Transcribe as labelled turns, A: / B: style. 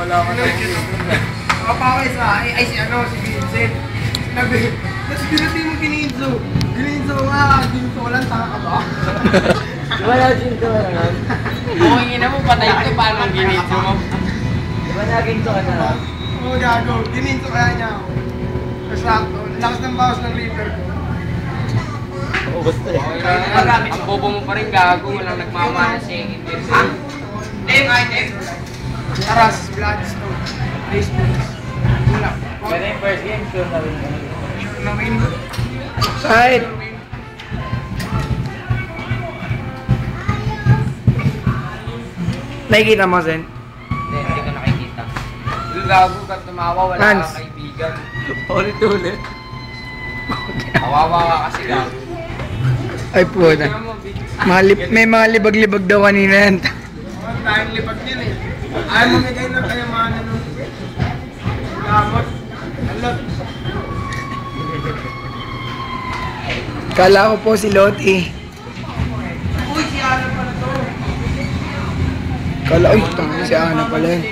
A: wala ka na. Kapakay sa ay si ano, si Vincent. Sinabi, tapos binati mo Ginzo. Ginzo nga, Ginzo lang, tanga ka ba?
B: Wala Ginzo ka na.
C: Bukingin na mo, patay ito, paano ang Ginzo mo?
B: Wala Ginzo ka na.
A: Oo, gago. Ginzo kaya niya ako. Tapos sakto, lakas ng bawas ng liver ko.
B: Ubus na eh.
C: Ang bobo mo pa rin, gago. Walang nagmamana sa second year. Ha? Tem.
A: Taras, Bloodstone, Facebooks. Wala.
B: Pero yung first game, sure na rin.
A: Sure na win.
D: Kahit. Nakikita mo, Zen?
C: Hindi ko nakikita. Gago ka tumawa, wala
D: Hans.
C: kang kaibigan.
D: Ulit-ulit.
C: Kawawa ka kasi gago.
D: Ay po na. May mga libag-libag daw kanina yan.
A: Dahil lipat niyan eh. Ayaw mamigay ng kayamanan nun. Lamot. Alot.
D: Kala ko po si Loti.
A: Uy, si Ana pala to.
D: Kala, uy, tanga si Ana pala yun.